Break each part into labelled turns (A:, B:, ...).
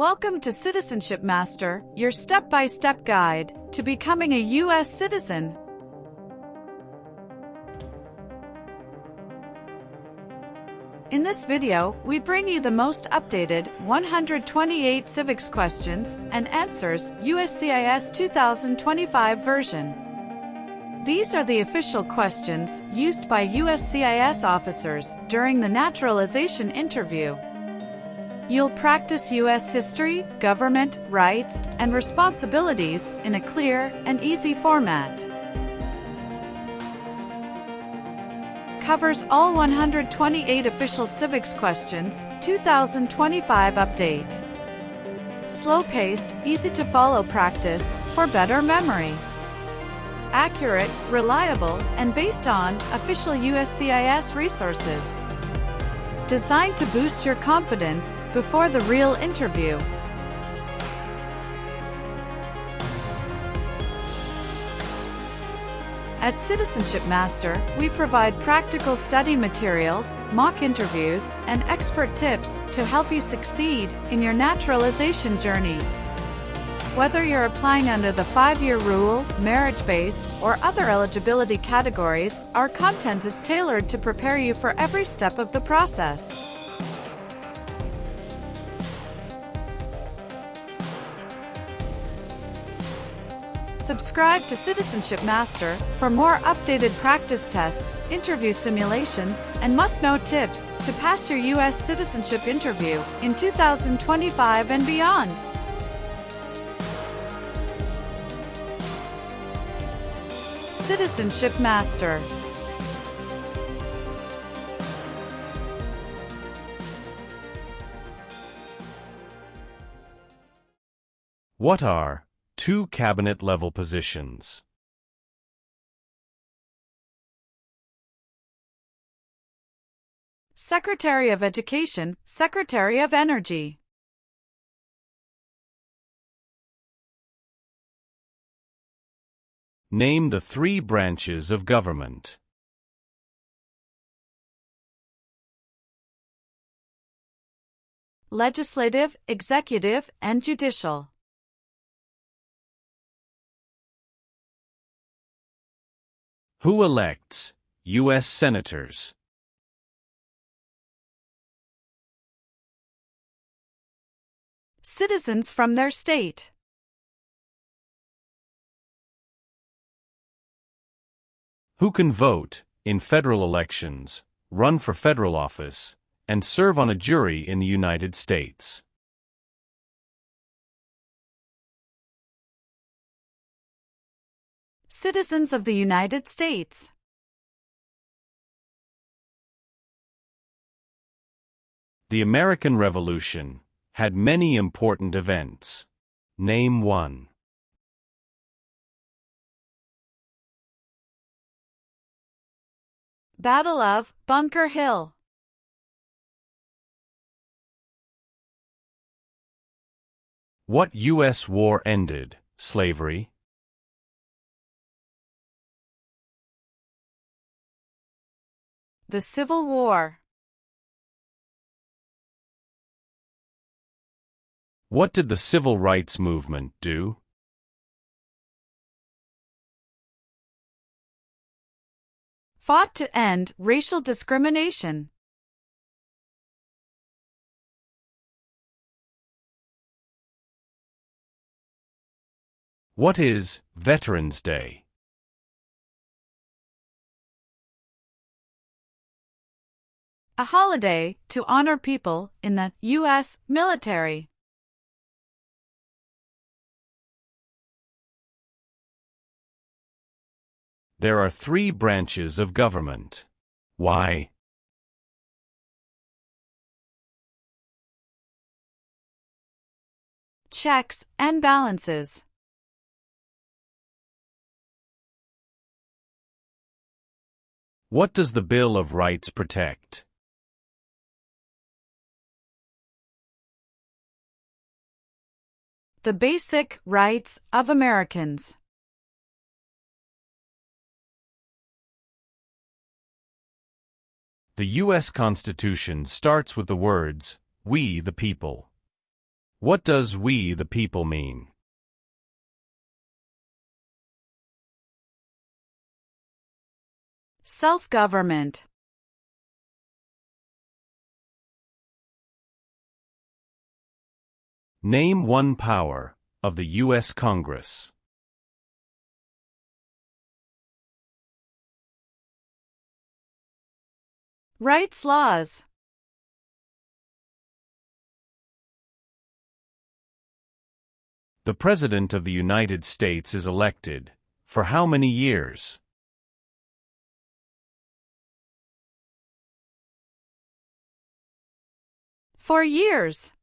A: Welcome to Citizenship Master, your step-by-step guide to becoming a U.S. citizen. In this video, we bring you the most updated 128 civics questions and answers USCIS 2025 version. These are the official questions used by USCIS officers during the naturalization interview. You'll practice U.S. history, government, rights, and responsibilities in a clear and easy format. Covers all 128 official civics questions, 2025 update. Slow-paced, easy-to-follow practice for better memory. Accurate, reliable, and based on official USCIS resources. Designed to boost your confidence before the real interview. At Citizenship Master, we provide practical study materials, mock interviews, and expert tips to help you succeed in your naturalization journey. Whether you're applying under the 5-year rule, marriage-based, or other eligibility categories, our content is tailored to prepare you for every step of the process. Subscribe to Citizenship Master for more updated practice tests, interview simulations, and must-know tips to pass your U.S. citizenship interview in 2025 and beyond. Citizenship Master.
B: What are two cabinet-level positions?
A: Secretary of Education, Secretary of Energy.
B: Name the 3 branches of government.
A: Legislative, executive, and judicial.
B: Who elects U.S. senators?
A: Citizens from their state.
B: Who can vote in federal elections, run for federal office, and serve on a jury in the United States?
A: Citizens of the United States.
B: The American Revolution had many important events. Name one.
A: Battle of Bunker Hill.
B: What U.S. war ended slavery?
A: The Civil War.
B: What did the Civil Rights Movement do?
A: Fought to end racial discrimination.
B: What is Veterans Day?
A: A holiday to honor people in the U.S. military.
B: There are 3 branches of government. Why?
A: Checks and balances.
B: What does the Bill of Rights protect?
A: The basic rights of Americans.
B: The U.S. Constitution starts with the words, "We the people." What does "we the people" mean?
A: Self-government.
B: Name one power of the U.S. Congress.
A: Rights laws.
B: The President of the United States is elected for how many years?
A: For years.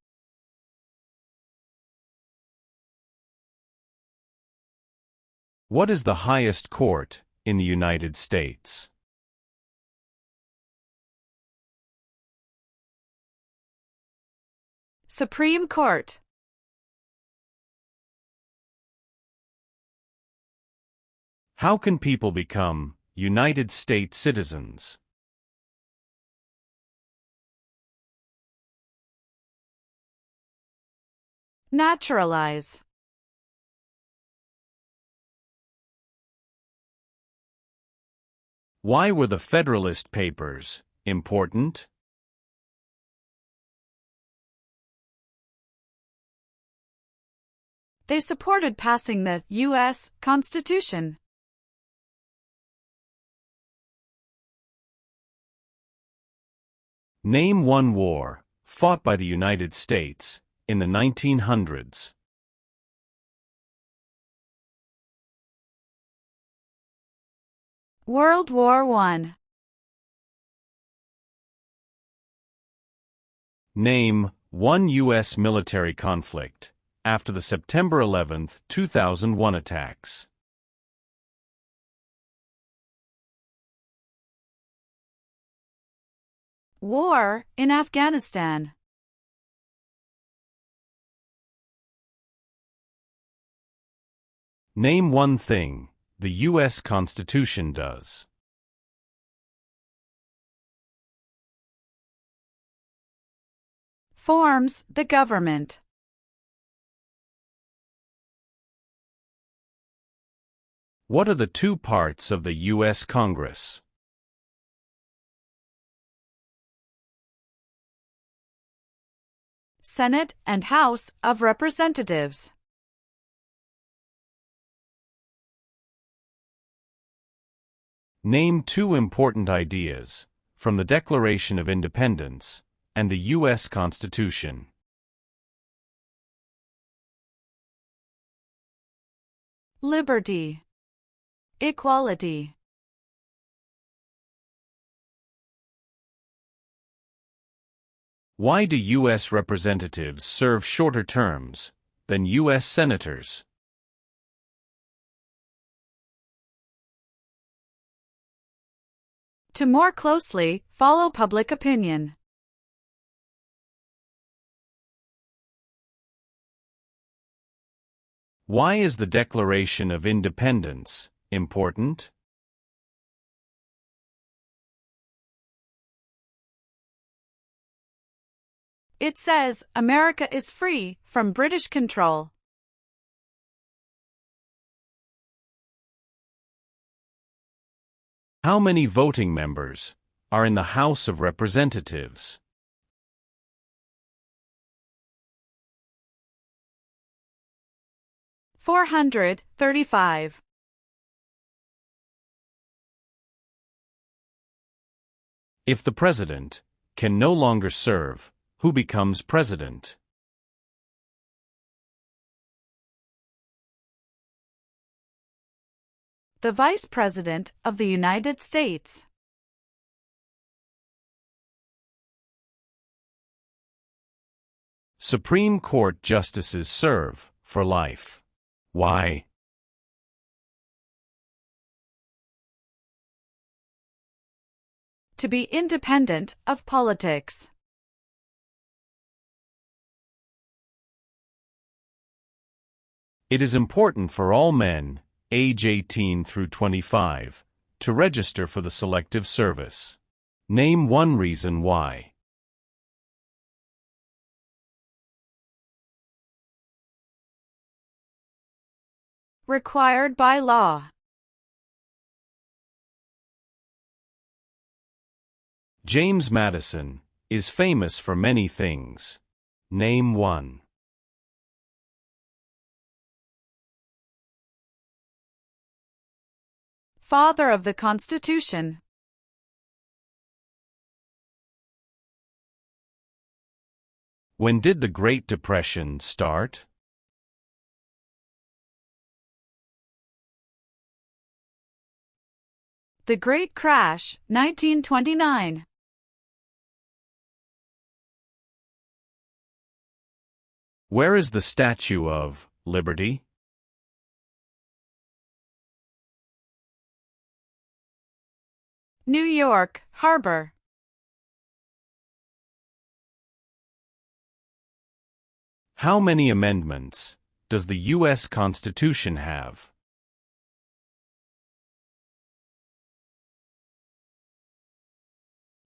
B: What is the highest court in the United States?
A: Supreme Court.
B: How can people become United States citizens?
A: Naturalize.
B: Why were the Federalist Papers important?
A: They supported passing the U.S. Constitution.
B: Name one war fought by the United States in the 1900s.
A: World War I.
B: Name one U.S. military conflict after the September 11, 2001 attacks.
A: War in Afghanistan.
B: Name one thing the U.S. Constitution does.
A: Forms the government.
B: What are the two parts of the U.S. Congress?
A: Senate and House of Representatives.
B: Name two important ideas from the Declaration of Independence and the U.S. Constitution.
A: Liberty. Equality.
B: Why do U.S. representatives serve shorter terms than U.S. senators?
A: To more closely follow public opinion.
B: Why is the Declaration of Independence important?
A: It says America is free from British control.
B: How many voting members are in the House of Representatives?
A: 435.
B: If the president can no longer serve, who becomes president?
A: The Vice President of the United States.
B: Supreme Court justices serve for life. Why?
A: To be independent of politics.
B: It is important for all men, age 18 through 25, to register for the Selective Service. Name one reason why.
A: Required by law.
B: James Madison is famous for many things. Name one.
A: Father of the Constitution.
B: When did the Great Depression start?
A: The Great Crash, 1929.
B: Where is the Statue of Liberty?
A: New York Harbor.
B: How many amendments does the U.S. Constitution have?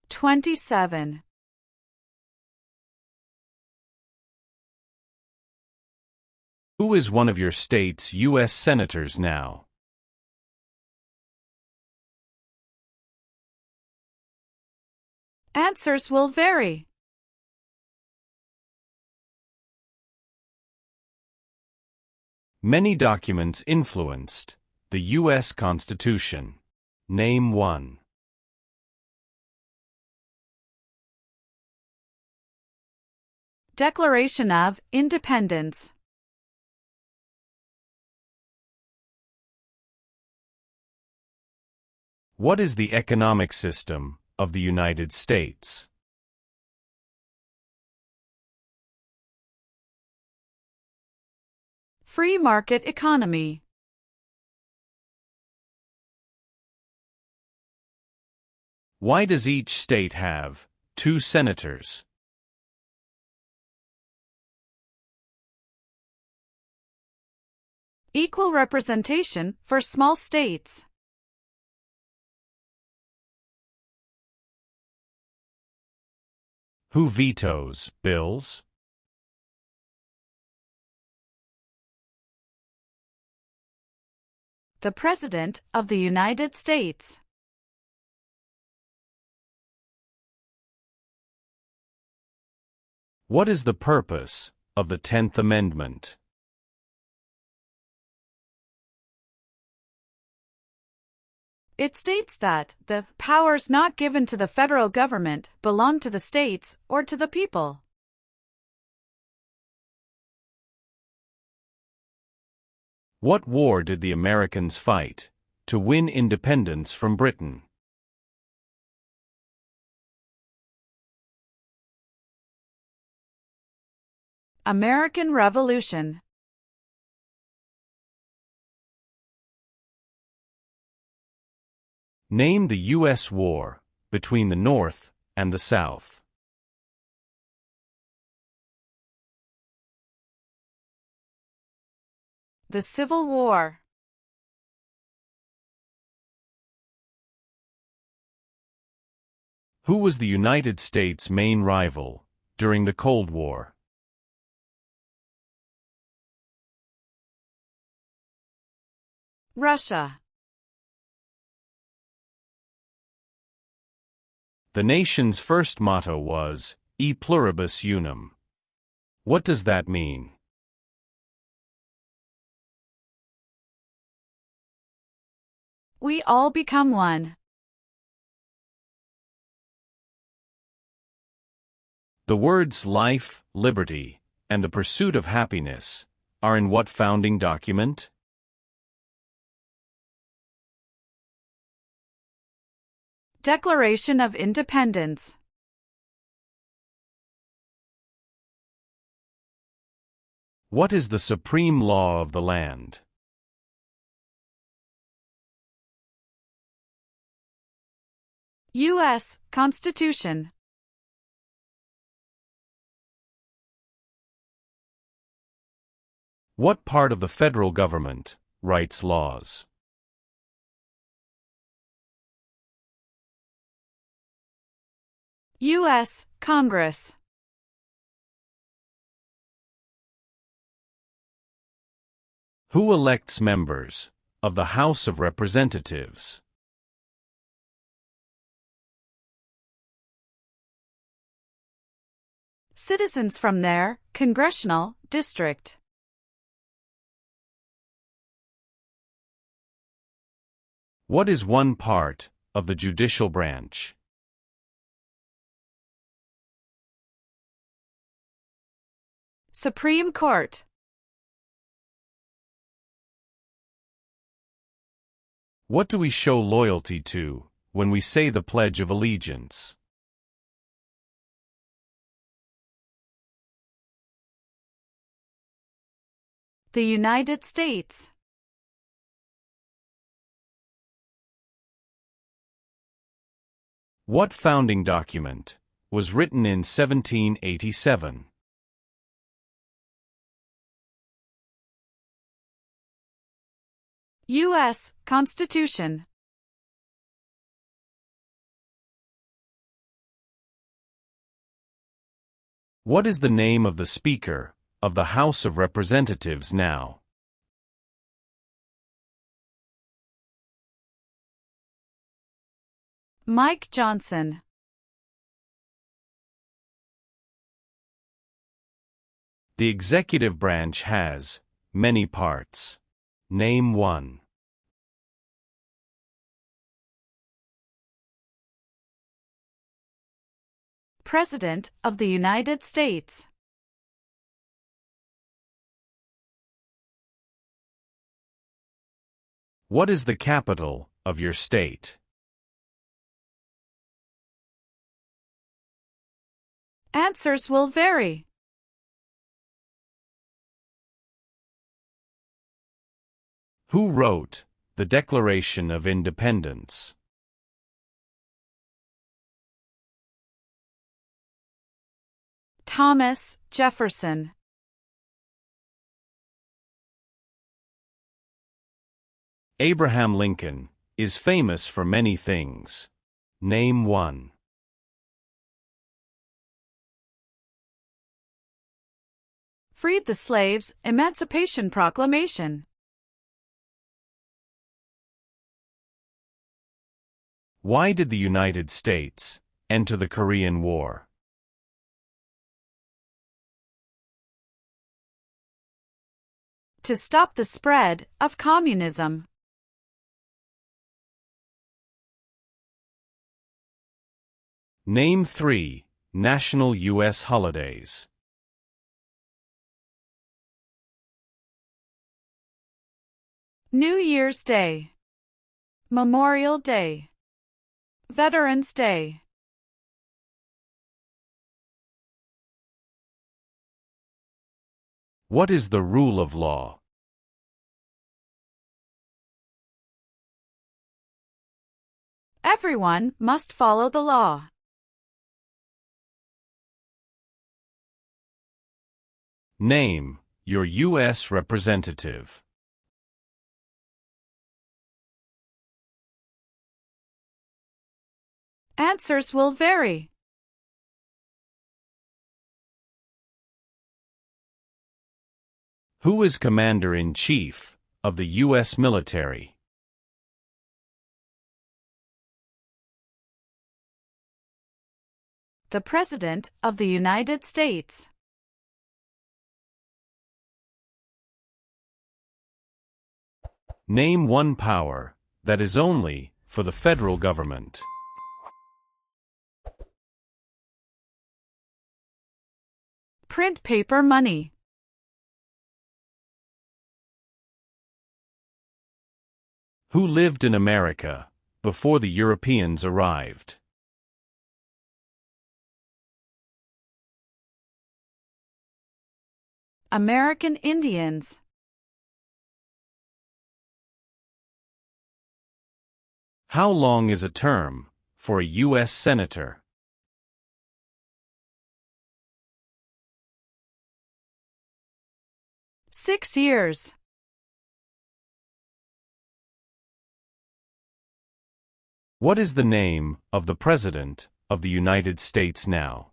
A: "27."
B: Who is one of your state's U.S. senators now?
A: Answers will vary.
B: Many documents influenced the U.S. Constitution. Name one.
A: Declaration of Independence.
B: What is the economic system of the United States?
A: Free market economy.
B: Why does each state have 2 senators?
A: Equal representation for small states.
B: Who vetoes bills?
A: The President of the United States.
B: What is the purpose of the 10th Amendment?
A: It states that the powers not given to the federal government belong to the states or to the people.
B: What war did the Americans fight to win independence from Britain?
A: American Revolution.
B: Name the U.S. war between the North and the South.
A: The Civil War.
B: Who was the United States' main rival during the Cold War?
A: Russia.
B: The nation's first motto was E pluribus unum. What does that mean?
A: We all become one.
B: The words life, liberty, and the pursuit of happiness are in what founding document?
A: Declaration of Independence.
B: What is the supreme law of the land?
A: U.S. Constitution.
B: What part of the federal government writes laws?
A: U.S. Congress.
B: Who elects members of the House of Representatives?
A: Citizens from their congressional district.
B: What is one part of the judicial branch?
A: Supreme Court.
B: What do we show loyalty to when we say the Pledge of Allegiance?
A: The United States.
B: What founding document was written in 1787?
A: U.S. Constitution.
B: What is the name of the Speaker of the House of Representatives now?
A: Mike Johnson.
B: The executive branch has many parts. Name one.
A: President of the United States.
B: What is the capital of your state?
A: Answers will vary.
B: Who wrote the Declaration of Independence?
A: Thomas Jefferson.
B: Abraham Lincoln is famous for many things. Name one.
A: Freed the slaves, Emancipation Proclamation.
B: Why did the United States enter the Korean War?
A: To stop the spread of communism.
B: Name three national U.S. holidays.
A: New Year's Day. Memorial Day. Veterans Day.
B: What is the rule of law?
A: Everyone must follow the law.
B: Name your U.S. representative.
A: Answers will vary.
B: Who is Commander-in-Chief of the U.S. military?
A: The President of the United States.
B: Name one power that is only for the federal government.
A: Print paper money.
B: Who lived in America before the Europeans arrived?
A: American Indians.
B: How long is a term for a U.S. Senator?
A: Six years.
B: What is the name of the President of the United States now?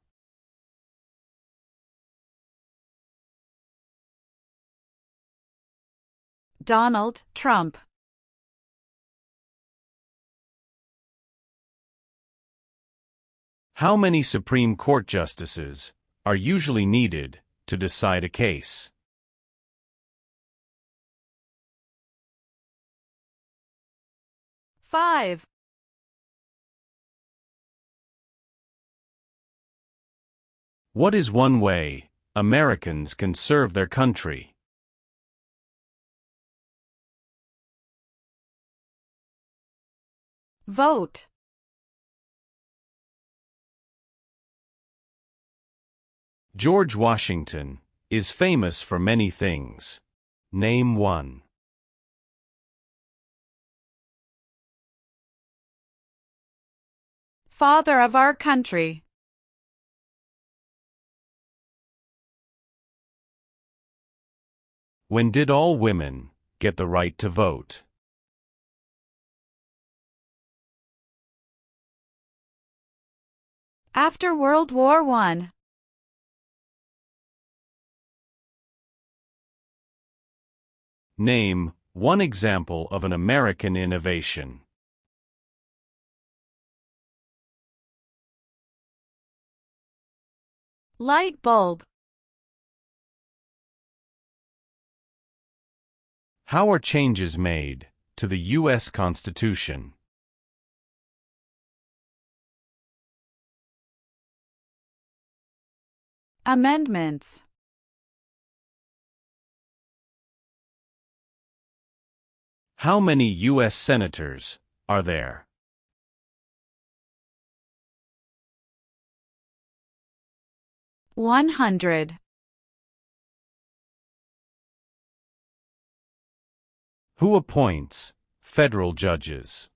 A: Donald Trump.
B: How many Supreme Court justices are usually needed to decide a case?
A: 5.
B: What is one way Americans can serve their country?
A: Vote.
B: George Washington is famous for many things. Name one.
A: Father of our country.
B: When did all women get the right to vote?
A: After World War I.
B: Name one example of an American innovation.
A: Light bulb.
B: How are changes made to the U.S. Constitution?
A: Amendments.
B: How many U.S. senators are there?
A: 100.
B: Who appoints federal judges?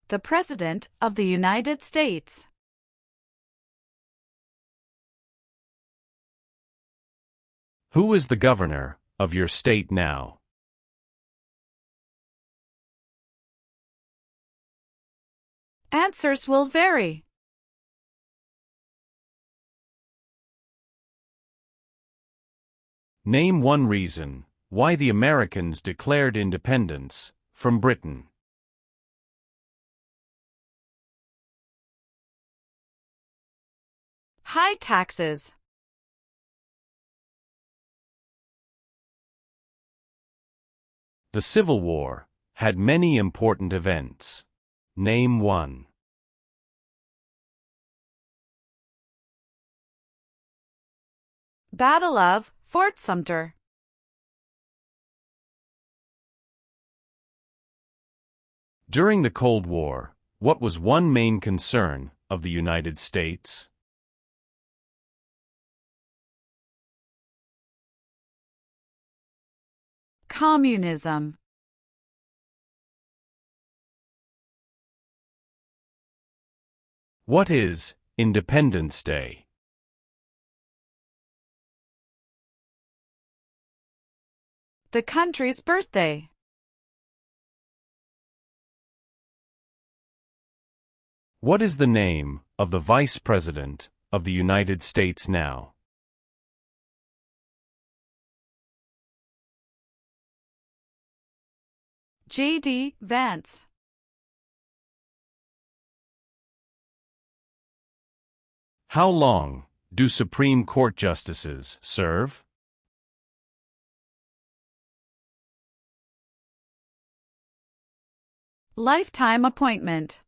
A: The President of the United States.
B: Who is the governor of your state now?
A: Answers will vary.
B: Name one reason why the Americans declared independence from Britain.
A: High taxes.
B: The Civil War had many important events. Name one.
A: Battle of Fort Sumter.
B: During the Cold War, what was one main concern of the United States?
A: Communism.
B: What is Independence Day?
A: The country's birthday.
B: What is the name of the Vice President of the United States now?
A: J.D. Vance.
B: How long do Supreme Court justices serve?
A: Lifetime appointment.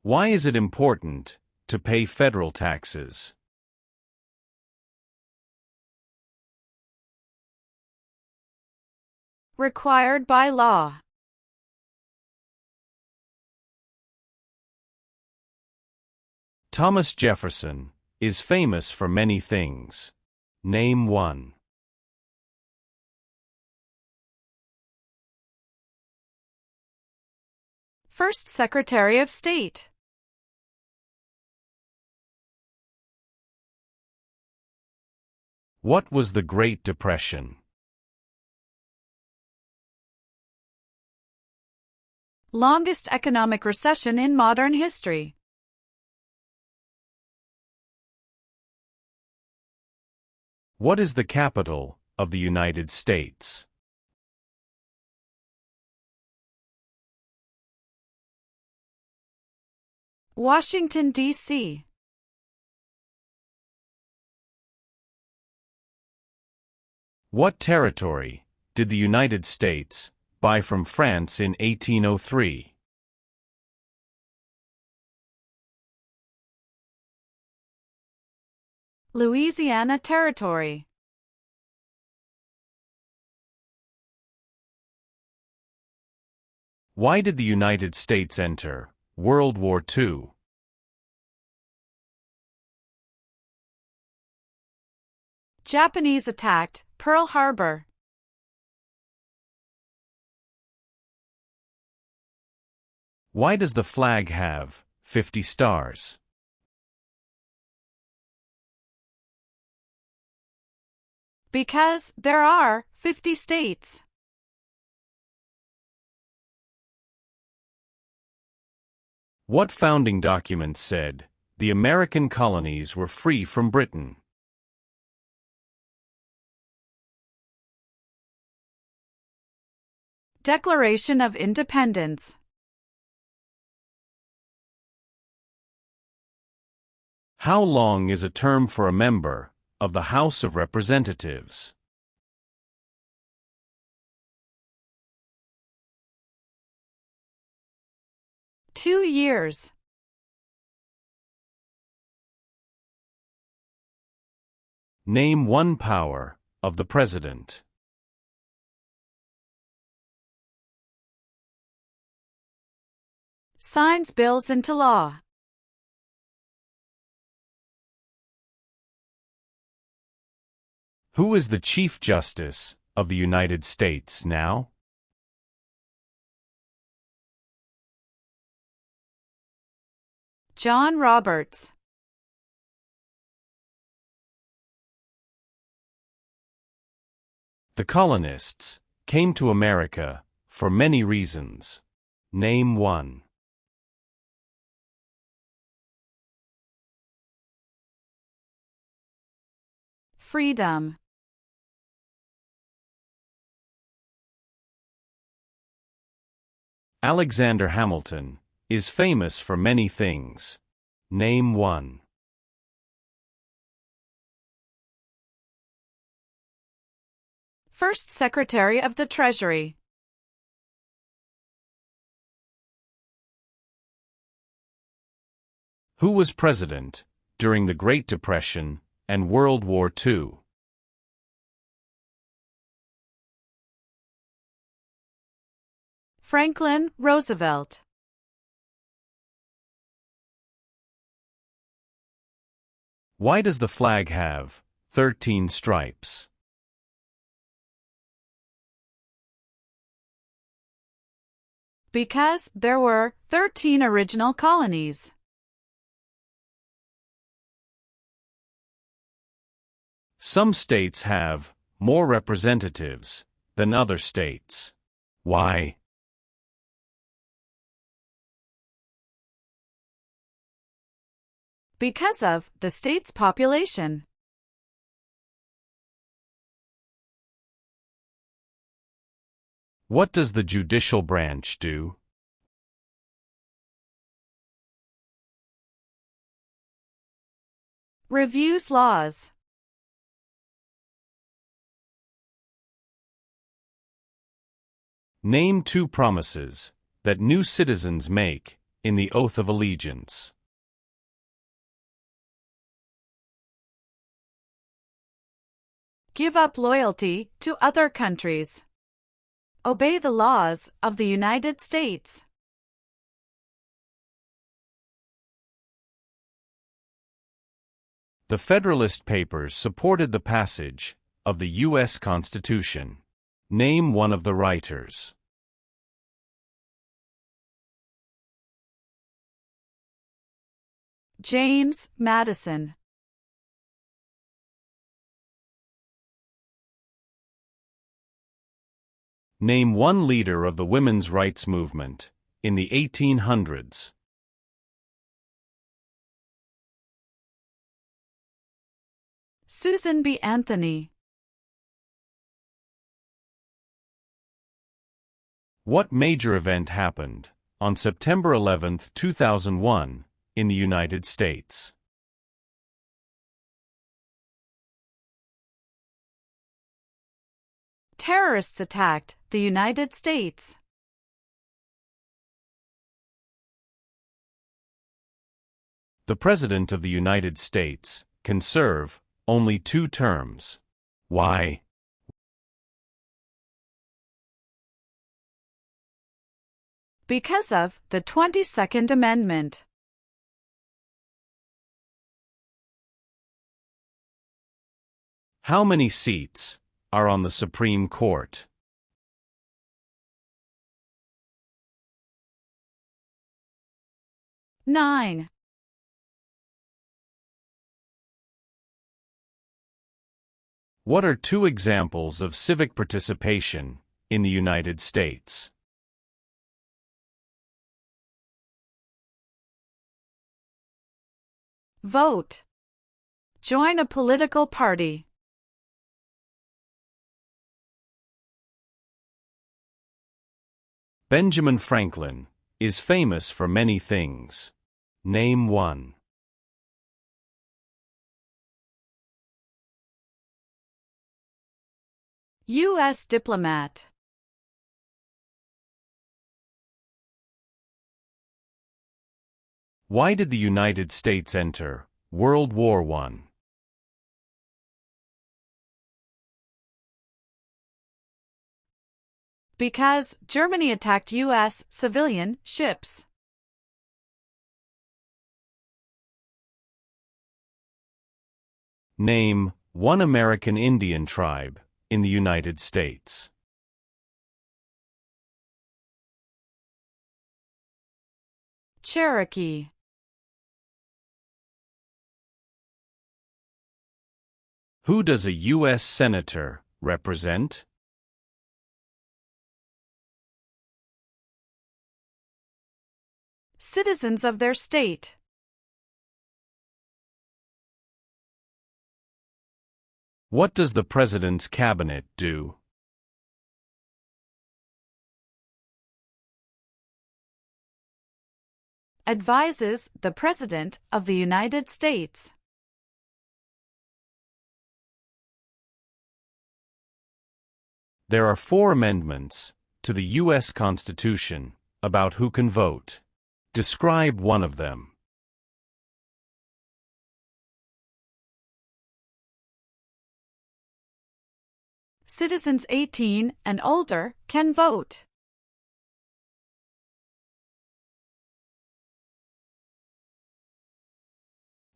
B: Why is it important to pay federal taxes?
A: Required by law.
B: Thomas Jefferson is famous for many things. Name one.
A: First Secretary of State.
B: What was the Great Depression?
A: Longest economic recession in modern history.
B: What is the capital of the United States?
A: Washington, D.C.
B: What territory did the United States buy from France in 1803?
A: Louisiana Territory.
B: Why did the United States enter World War II?
A: Japanese attacked Pearl Harbor.
B: Why does the flag have 50 stars?
A: Because there are 50 states.
B: What founding document said the American colonies were free from Britain?
A: Declaration of Independence.
B: How long is a term for a member of the House of Representatives?
A: Two years.
B: Name one power of the President.
A: Signs bills into law.
B: Who is the Chief Justice of the United States now?
A: John Roberts.
B: The colonists came to America for many reasons. Name one.
A: Freedom.
B: Alexander Hamilton is famous for many things. Name one.
A: First Secretary of the Treasury.
B: Who was president during the Great Depression and World War II?
A: Franklin Roosevelt.
B: Why does the flag have 13 stripes?
A: Because there were 13 original colonies.
B: Some states have more representatives than other states. Why?
A: Because of the state's population.
B: What does the judicial branch do?
A: Reviews laws.
B: Name two promises that new citizens make in the oath of allegiance.
A: Give up loyalty to other countries. Obey the laws of the United States.
B: The Federalist Papers supported the passage of the U.S. Constitution. Name one of the writers.
A: James Madison.
B: Name one leader of the women's rights movement in the 1800s?
A: Susan B. Anthony.
B: What major event happened on September 11, 2001, in the United States?
A: Terrorists attacked the United States.
B: The President of the United States can serve only 2 terms. Why?
A: Because of the 22nd Amendment.
B: How many seats are on the Supreme Court?
A: Nine.
B: What are 2 examples of civic participation in the United States?
A: Vote. Join a political party.
B: Benjamin Franklin is famous for many things. Name one.
A: U.S. diplomat.
B: Why did the United States enter World War I?
A: Because Germany attacked U.S. civilian ships.
B: Name one American Indian tribe in the United States.
A: Cherokee.
B: Who does a U.S. Senator represent?
A: Citizens of their state.
B: What does the President's cabinet do?
A: Advises the President of the United States.
B: There are 4 amendments to the U.S. Constitution about who can vote. Describe one of them.
A: Citizens 18 and older can vote.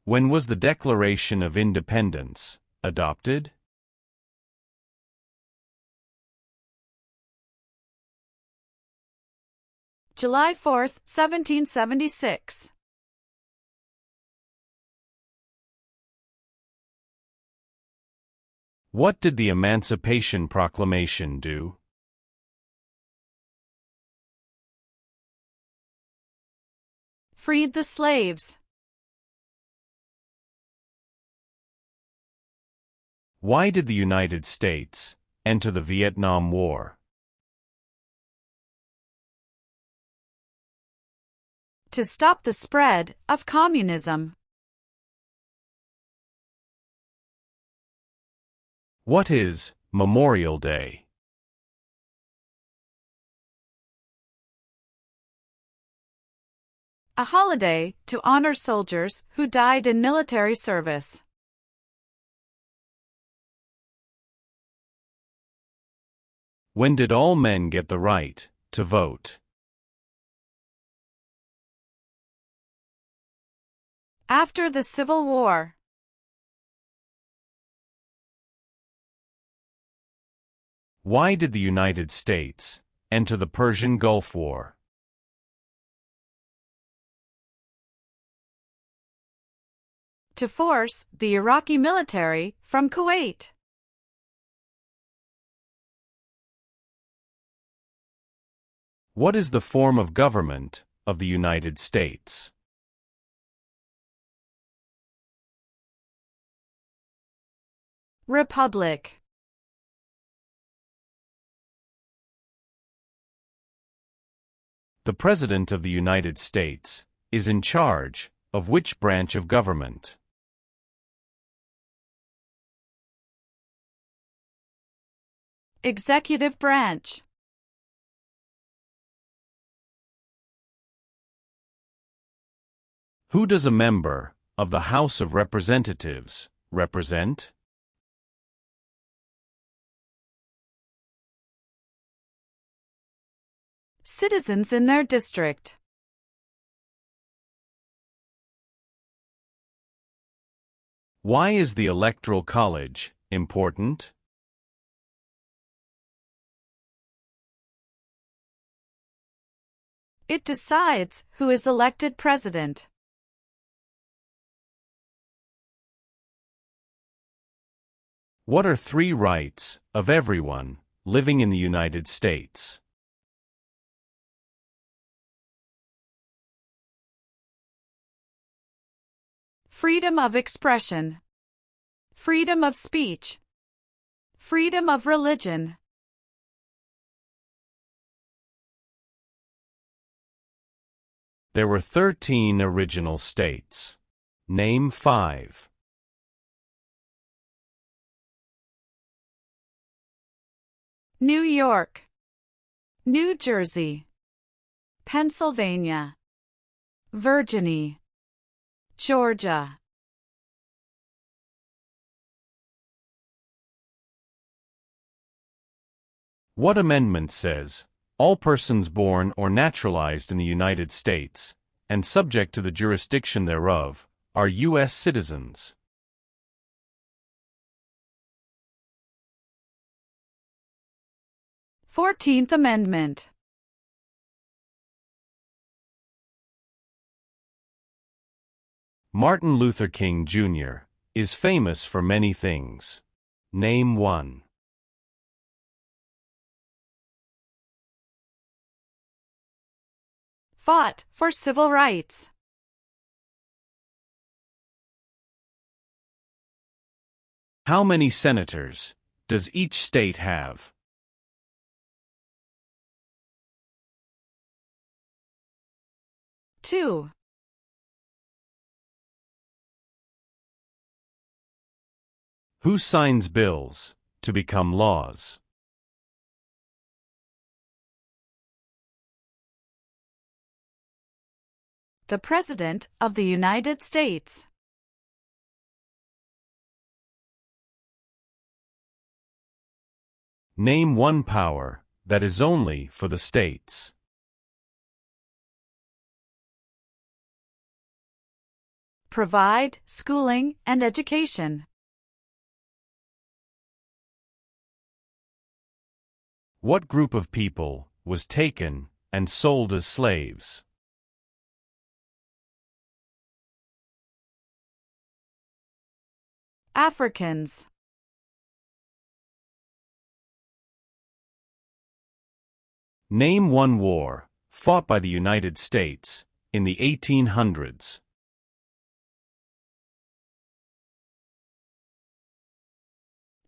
B: When was the Declaration of Independence adopted?
A: July 4, 1776.
B: What did the Emancipation Proclamation do?
A: Freed the slaves.
B: Why did the United States enter the Vietnam War?
A: To stop the spread of communism.
B: What is Memorial Day?
A: A holiday to honor soldiers who died in military service.
B: When did all men get the right to vote?
A: After the Civil War.
B: Why did the United States enter the Persian Gulf War?
A: To force the Iraqi military from Kuwait.
B: What is the form of government of the United States?
A: Republic.
B: The President of the United States is in charge of which branch of government?
A: Executive branch.
B: Who does a member of the House of Representatives represent?
A: Citizens in their district.
B: Why is the Electoral College important?
A: It decides who is elected president.
B: What are 3 rights of everyone living in the United States?
A: Freedom of expression. Freedom of speech. Freedom of religion.
B: There were 13 original states. Name 5.
A: New York, New Jersey, Pennsylvania, Virginia, Georgia.
B: What amendment says, all persons born or naturalized in the United States, and subject to the jurisdiction thereof, are U.S. citizens?
A: Fourteenth Amendment.
B: Martin Luther King, Jr. is famous for many things. Name 1.
A: Fought for civil rights.
B: How many senators does each state have?
A: Two.
B: Who signs bills to become laws?
A: The President of the United States.
B: Name 1 power that is only for the states.
A: Provide schooling and education.
B: What group of people was taken and sold as slaves?
A: Africans.
B: Name 1 war fought by the United States in the 1800s.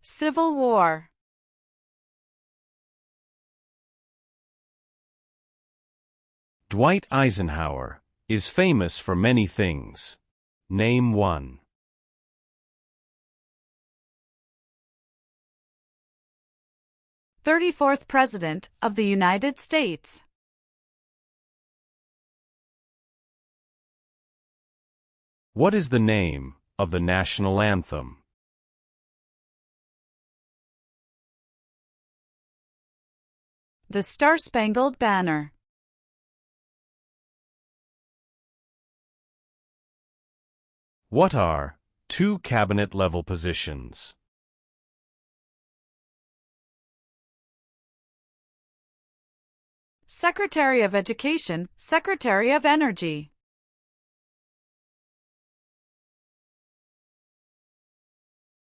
A: Civil War.
B: Dwight Eisenhower is famous for many things. Name 1.
A: 34th President of the United States.
B: What is the name of the national anthem?
A: The Star-Spangled Banner.
B: What are 2 cabinet-level positions?
A: Secretary of Education, Secretary of Energy.